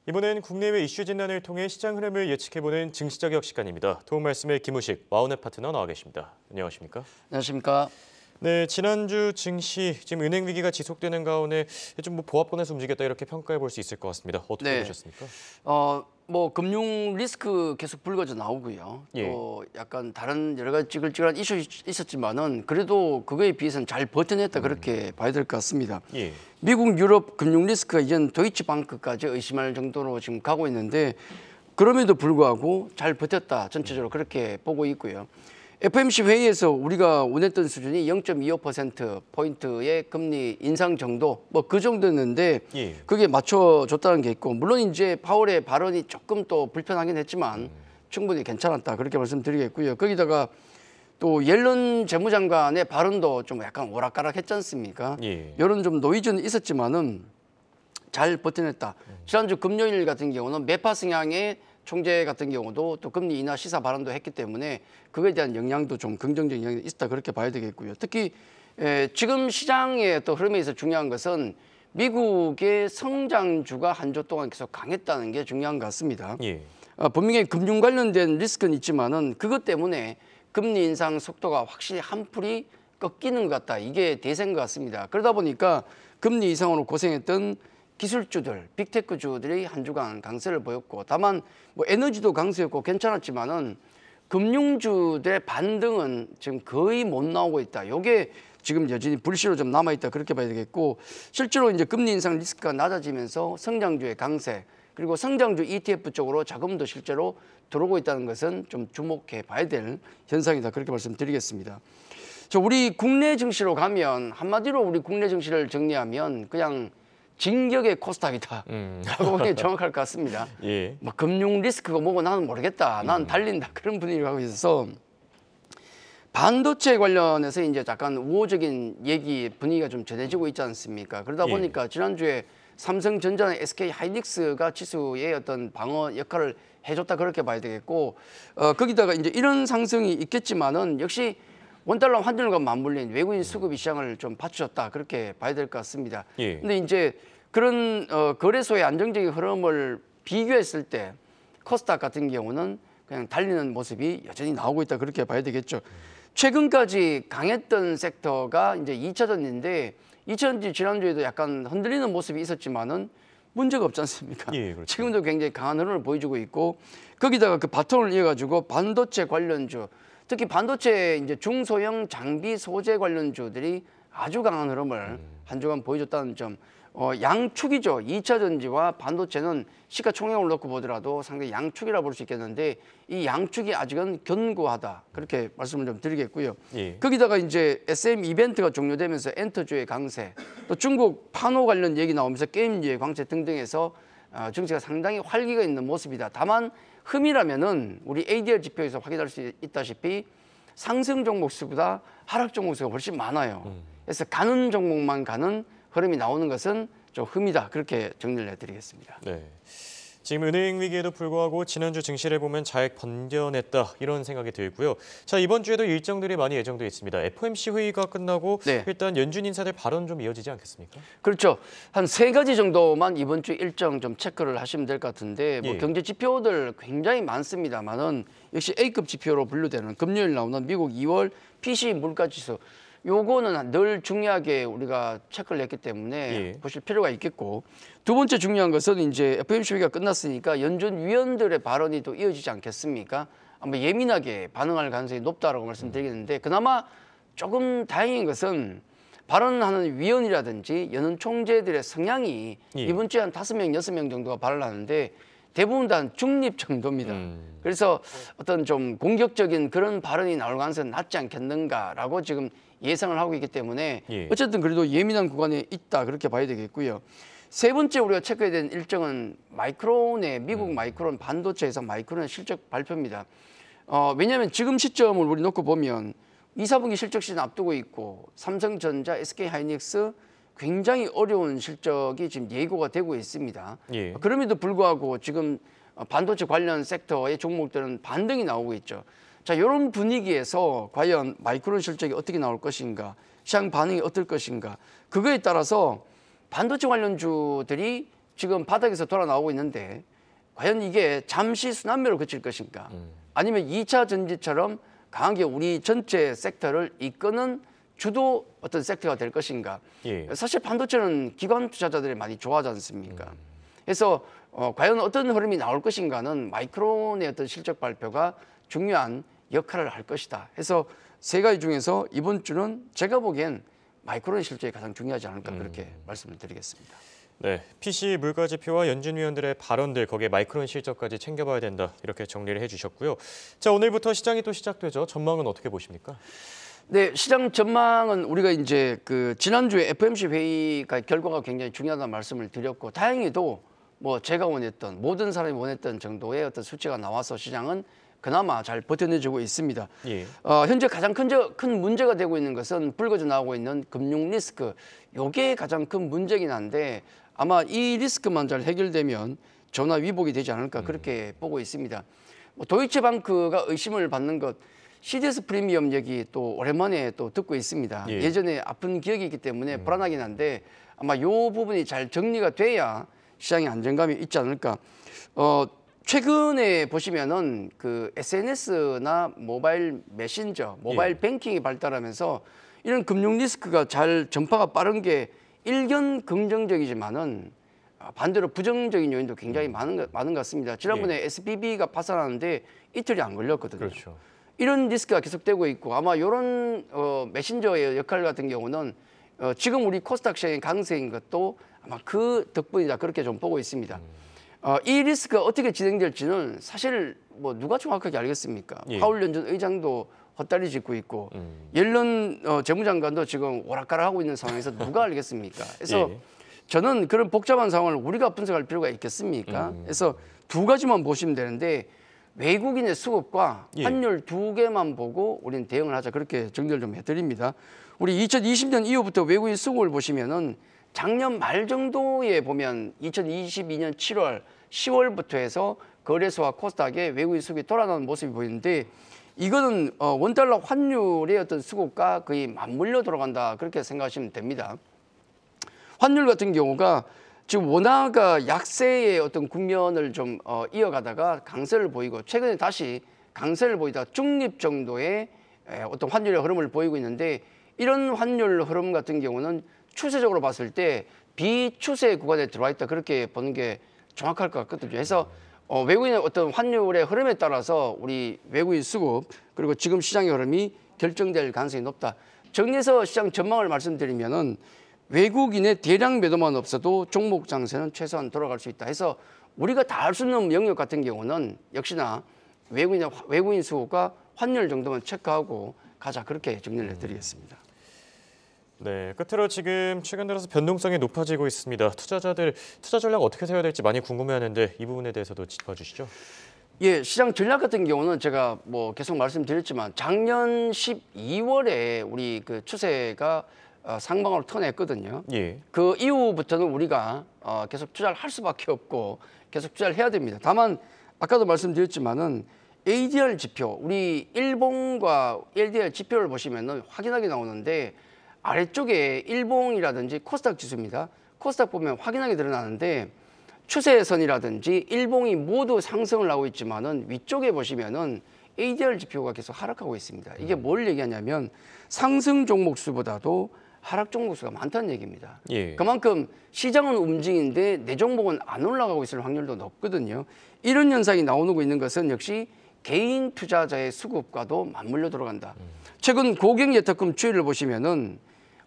이번엔 국내외 이슈 진단을 통해 시장 흐름을 예측해보는 증시저격 시간입니다. 도움 말씀에 김우식, 와우넷 파트너 나와 계십니다. 안녕하십니까? 안녕하십니까? 네, 지난주 증시 지금 은행 위기가 지속되는 가운데 좀 보합권에서 움직였다 이렇게 평가해 볼 수 있을 것 같습니다. 어떻게 보셨습니까? 금융 리스크 계속 불거져 나오고요. 예. 또 약간 다른 여러 가지 찌글찌글한 이슈 있었지만은 그래도 그거에 비해서는 잘 버텨냈다 그렇게 봐야 될 것 같습니다. 예. 미국, 유럽 금융 리스크가 이젠 도이치방크까지 의심할 정도로 지금 가고 있는데 그럼에도 불구하고 잘 버텼다 전체적으로 그렇게 보고 있고요. FOMC 회의에서 우리가 원했던 수준이 0.25%포인트의 금리 인상 정도 그 정도였는데 예. 그게 맞춰줬다는 게 있고 물론 이제 파월의 발언이 조금 또 불편하긴 했지만 충분히 괜찮았다 그렇게 말씀드리겠고요. 거기다가 또 옐런 재무장관의 발언도 좀 약간 오락가락했지 않습니까? 예. 이런 좀 노이즈는 있었지만은 잘 버텨냈다. 지난주 금요일 같은 경우는 매파 성향의 총재 같은 경우도 또 금리 인하 시사 발언도 했기 때문에 그거에 대한 영향도 좀 긍정적인 영향이 있다 그렇게 봐야 되겠고요. 특히 지금 시장의 또 흐름에 있어 중요한 것은 미국의 성장주가 한 주 동안 계속 강했다는 게 중요한 것 같습니다. 예. 분명히 금융 관련된 리스크는 있지만은 그것 때문에 금리 인상 속도가 확실히 한풀이 꺾이는 것 같다. 이게 대세인 것 같습니다. 그러다 보니까 금리 이상으로 고생했던 기술주들, 빅테크주들이 한 주간 강세를 보였고 다만 에너지도 강세였고 괜찮았지만은 금융주들의 반등은 지금 거의 못 나오고 있다. 이게 지금 여전히 불씨로 좀 남아있다 그렇게 봐야 되겠고 실제로 이제 금리 인상 리스크가 낮아지면서 성장주의 강세 그리고 성장주 ETF 쪽으로 자금도 실제로 들어오고 있다는 것은 좀 주목해 봐야 될 현상이다 그렇게 말씀드리겠습니다. 우리 국내 증시로 가면 한마디로 우리 국내 증시를 정리하면 그냥 진격의 코스닥이다 라고 보는 게 정확할 것 같습니다. 예. 금융 리스크가 뭐고 나는 모르겠다. 나는 달린다. 그런 분위기를 하고 있어서 반도체 관련해서 이제 약간 우호적인 얘기 분위기가 좀 전해지고 있지 않습니까? 그러다 보니까 지난주에 삼성전자나 SK하이닉스가 지수의 어떤 방어 역할을 해줬다 그렇게 봐야 되겠고 거기다가 이제 이런 상승이 있겠지만은 역시 원달러 환율과 맞물린 외국인 수급이 시장을 좀 받쳐줬다 그렇게 봐야 될 것 같습니다. 예. 근데 이제 그런 거래소의 안정적인 흐름을 비교했을 때 코스닥 같은 경우는 그냥 달리는 모습이 여전히 나오고 있다 그렇게 봐야 되겠죠. 최근까지 강했던 섹터가 이제 2차전지인데 2차전지 지난주에도 약간 흔들리는 모습이 있었지만은 문제가 없지 않습니까? 예, 그렇죠. 지금도 굉장히 강한 흐름을 보여주고 있고 거기다가 그 바톤을 이어가지고 반도체 관련주 특히 반도체 이제 중소형 장비 소재 관련주들이 아주 강한 흐름을 한 주간 보여줬다는 점. 양축이죠. 2차 전지와 반도체는 시가총액을 놓고 보더라도 상당히 양축이라 볼 수 있겠는데 이 양축이 아직은 견고하다. 그렇게 말씀을 좀 드리겠고요. 예. 거기다가 이제 SM 이벤트가 종료되면서 엔터주의 강세, 또 중국 판호 관련 얘기 나오면서 게임주의 강세 등등해서 증시가 상당히 활기가 있는 모습이다. 다만 흠이라면은 우리 ADR 지표에서 확인할 수 있다시피 상승 종목 수보다 하락 종목 수가 훨씬 많아요. 그래서 가는 종목만 가는 흐름이 나오는 것은 좀 흠이다. 그렇게 정리를 해드리겠습니다. 네. 지금 은행 위기에도 불구하고 지난주 증시를 보면 잘 견뎌냈다 이런 생각이 들고요. 자, 이번 주에도 일정들이 많이 예정돼 있습니다. FOMC 회의가 끝나고 일단 연준 인사들 발언 좀 이어지지 않겠습니까? 그렇죠. 한 3가지 정도만 이번 주 일정 좀 체크를 하시면 될 것 같은데 경제 지표들 굉장히 많습니다만은 역시 A급 지표로 분류되는 금요일 나오는 미국 2월 PCE 물가지수 요거는 늘 중요하게 우리가 체크를 했기 때문에 보실 필요가 있겠고 두 번째 중요한 것은 이제 FOMC 회의가 끝났으니까 연준 위원들의 발언이 또 이어지지 않겠습니까? 아마 예민하게 반응할 가능성이 높다라고 말씀드리겠는데 그나마 조금 다행인 것은 발언하는 위원이라든지 연은 총재들의 성향이 이번 주에 한 5명, 6명 정도가 발언하는데 대부분 다 중립 정도입니다. 그래서 어떤 좀 공격적인 그런 발언이 나올 가능성은 낮지 않겠는가라고 지금 예상을 하고 있기 때문에 어쨌든 그래도 예민한 구간에 있다 그렇게 봐야 되겠고요. 세 번째 우리가 체크해야 되는 일정은 마이크론의 미국 마이크론 반도체에서 마이크론의 실적 발표입니다. 왜냐하면 지금 시점을 우리 놓고 보면 2, 4분기 실적 시즌 앞두고 있고 삼성전자, SK하이닉스 굉장히 어려운 실적이 지금 예고가 되고 있습니다. 그럼에도 불구하고 지금 반도체 관련 섹터의 종목들은 반등이 나오고 있죠. 자, 이런 분위기에서 과연 마이크론 실적이 어떻게 나올 것인가, 시장 반응이 어떨 것인가, 그거에 따라서 반도체 관련주들이 지금 바닥에서 돌아 나오고 있는데 과연 이게 잠시 순환매로 그칠 것인가 아니면 2차 전지처럼 강하게 우리 전체 섹터를 이끄는 주도 어떤 섹터가 될 것인가. 예. 사실 반도체는 기관 투자자들이 많이 좋아하지 않습니까? 그래서 과연 어떤 흐름이 나올 것인가는 마이크론의 어떤 실적 발표가 중요한 역할을 할 것이다. 해서 세 가지 중에서 이번 주는 제가 보기엔 마이크론 실적이 가장 중요하지 않을까 그렇게 말씀을 드리겠습니다. 네, PC 물가지표와 연준 위원들의 발언들 거기에 마이크론 실적까지 챙겨봐야 된다 이렇게 정리를 해주셨고요. 자, 오늘부터 시장이 또 시작되죠. 전망은 어떻게 보십니까? 네, 시장 전망은 우리가 이제 그 지난주에 FOMC 회의가 결과가 굉장히 중요하다는 말씀을 드렸고 다행히도 뭐 제가 원했던 모든 사람이 원했던 정도의 어떤 수치가 나와서 시장은 그나마 잘 버텨내주고 있습니다. 예. 현재 가장 큰 문제가 되고 있는 것은 불거져 나오고 있는 금융 리스크. 이게 가장 큰 문제긴 한데 아마 이 리스크만 잘 해결되면 전화 위복이 되지 않을까 그렇게 보고 있습니다. 뭐 도이치방크가 의심을 받는 것 CDS 프리미엄 얘기 또 오랜만에 또 듣고 있습니다. 예. 예전에 아픈 기억이 있기 때문에 불안하긴 한데 아마 이 부분이 잘 정리가 돼야 시장에 안정감이 있지 않을까. 최근에 보시면은 그 SNS나 모바일 메신저, 모바일 뱅킹이 발달하면서 이런 금융 리스크가 잘 전파가 빠른 게 일견 긍정적이지만은 반대로 부정적인 요인도 굉장히 많은 것 같습니다. 지난번에 SBB가 파산하는데 이틀이 안 걸렸거든요. 그렇죠. 이런 리스크가 계속되고 있고 아마 이런 메신저의 역할 같은 경우는 지금 우리 코스닥 시장의 강세인 것도 아마 그 덕분이다 그렇게 좀 보고 있습니다. 이 리스크가 어떻게 진행될지는 사실 뭐 누가 정확하게 알겠습니까? 예. 파월 연준 의장도 헛다리 짚고 있고 옐런 재무장관도 지금 오락가락하고 있는 상황에서 누가 알겠습니까? 그래서 예. 저는 그런 복잡한 상황을 우리가 분석할 필요가 있겠습니까? 그래서 두 가지만 보시면 되는데 외국인의 수급과 환율 두 개만 보고 우리는 대응을 하자 그렇게 정리를 좀 해드립니다. 우리 2020년 이후부터 외국인 수급을 보시면은 작년 말 정도에 보면 2022년 7월, 10월부터 해서 거래소와 코스닥에 외국인 수급이 돌아나는 모습이 보이는데 이거는 원달러 환율의 어떤 수급과 거의 맞물려 돌아간다 그렇게 생각하시면 됩니다. 환율 같은 경우가 지금 원화가 약세의 어떤 국면을 좀 이어가다가 강세를 보이고 최근에 다시 강세를 보이다 중립 정도의 어떤 환율의 흐름을 보이고 있는데 이런 환율 흐름 같은 경우는 추세적으로 봤을 때 비추세 구간에 들어와 있다 그렇게 보는 게 정확할 것 같거든요. 그래서 외국인의 어떤 환율의 흐름에 따라서 우리 외국인 수급 그리고 지금 시장의 흐름이 결정될 가능성이 높다. 정리해서 시장 전망을 말씀드리면은 외국인의 대량 매도만 없어도 종목 장세는 최소한 돌아갈 수 있다 해서 우리가 다 할 수 있는 영역 같은 경우는 역시나 외국인 수급과 환율 정도만 체크하고 가자 그렇게 정리를 해드리겠습니다. 네, 끝으로 지금 최근 들어서 변동성이 높아지고 있습니다. 투자자들 투자 전략 어떻게 세워야 될지 많이 궁금해하는데 이 부분에 대해서도 짚어주시죠. 예, 시장 전략 같은 경우는 제가 뭐 계속 말씀드렸지만 작년 12월에 우리 그 추세가 상방으로 턴했거든요. 예. 그 이후부터는 우리가 계속 투자를 할 수밖에 없고 계속 투자를 해야 됩니다. 다만 아까도 말씀드렸지만은 ADR 지표, 우리 일봉과 LDR 지표를 보시면은 확인하게 나오는데 아래쪽에 일봉이라든지 코스닥 지수입니다. 코스닥 보면 확인하게 드러나는데 추세선이라든지 일봉이 모두 상승을 하고 있지만은 위쪽에 보시면은 ADR 지표가 계속 하락하고 있습니다. 이게 뭘 얘기하냐면 상승 종목 수보다도 하락 종목 수가 많다는 얘기입니다. 예. 그만큼 시장은 움직이는데 내 종목은 안 올라가고 있을 확률도 높거든요. 이런 현상이 나오고 있는 것은 역시 개인 투자자의 수급과도 맞물려 들어간다. 최근 고객 예탁금 추이를 보시면은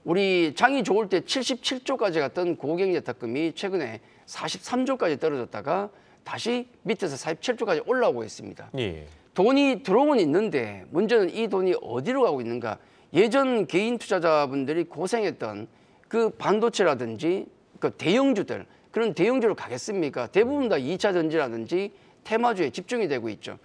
우리 장이 좋을 때 77조까지 갔던 고객 예탁금이 최근에 43조까지 떨어졌다가 다시 밑에서 47조까지 올라오고 있습니다. 예. 돈이 들어오곤 있는데 문제는 이 돈이 어디로 가고 있는가. 예전 개인 투자자분들이 고생했던 그 반도체라든지 그 대형주들 그런 대형주로 가겠습니까? 대부분 다 2차 전지라든지 테마주에 집중이 되고 있죠.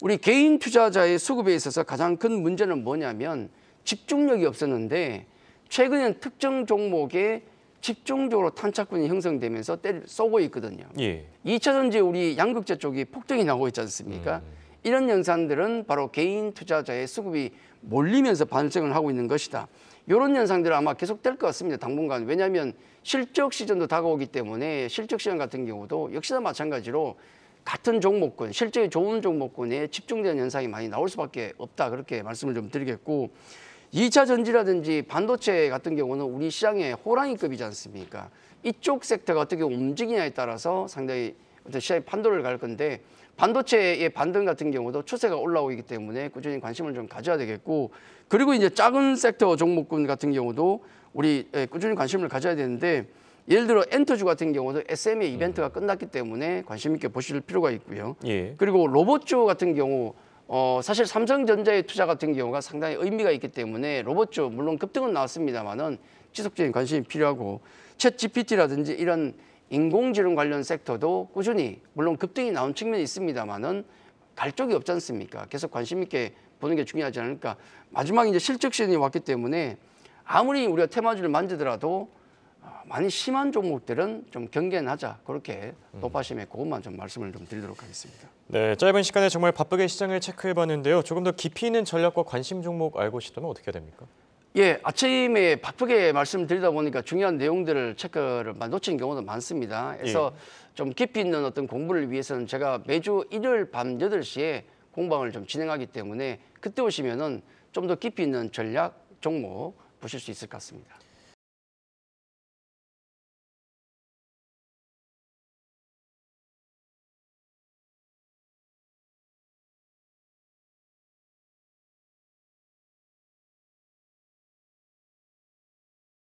우리 개인 투자자의 수급에 있어서 가장 큰 문제는 뭐냐면 집중력이 없었는데 최근엔 특정 종목에 집중적으로 탄착군이 형성되면서 쏘고 있거든요. 예. 2차 전지 우리 양극재 쪽이 폭등이 나오고 있지 않습니까? 이런 현상들은 바로 개인 투자자의 수급이 몰리면서 반성을 하고 있는 것이다. 이런 현상들은 아마 계속될 것 같습니다. 당분간. 왜냐하면 실적 시즌도 다가오기 때문에 실적 시장 같은 경우도 역시나 마찬가지로 같은 종목군, 실적이 좋은 종목군에 집중되는 현상이 많이 나올 수밖에 없다. 그렇게 말씀을 좀 드리겠고 2차 전지라든지 반도체 같은 경우는 우리 시장의 호랑이급이지 않습니까? 이쪽 섹터가 어떻게 움직이냐에 따라서 상당히 어떤 시장의 판도를 갈 건데 반도체의 반등 같은 경우도 추세가 올라오기 때문에 꾸준히 관심을 좀 가져야 되겠고 그리고 이제 작은 섹터 종목군 같은 경우도 우리 꾸준히 관심을 가져야 되는데 예를 들어 엔터주 같은 경우도 SM의 이벤트가 끝났기 때문에 관심 있게 보실 필요가 있고요. 예. 그리고 로봇주 같은 경우 사실 삼성전자의 투자 같은 경우가 상당히 의미가 있기 때문에 로봇주 물론 급등은 나왔습니다만은 지속적인 관심이 필요하고 챗 GPT라든지 이런 인공지능 관련 섹터도 꾸준히 물론 급등이 나온 측면이 있습니다만은 갈 쪽이 없지 않습니까? 계속 관심 있게 보는 게 중요하지 않을까. 마지막에 이제 실적 시즌이 왔기 때문에 아무리 우리가 테마주를 만지더라도 많이 심한 종목들은 좀 경계는 하자. 그렇게 높아심에 그것만 좀 말씀을 좀 드리도록 하겠습니다. 네, 짧은 시간에 정말 바쁘게 시장을 체크해봤는데요. 조금 더 깊이 있는 전략과 관심 종목 알고 싶다면 어떻게 해야 됩니까? 예, 아침에 바쁘게 말씀드리다 보니까 중요한 내용들을 체크를 놓친 경우도 많습니다. 그래서 좀 깊이 있는 어떤 공부를 위해서는 제가 매주 일요일 밤 8시에 공방을 좀 진행하기 때문에 그때 오시면은 좀 더 깊이 있는 전략 종목 보실 수 있을 것 같습니다.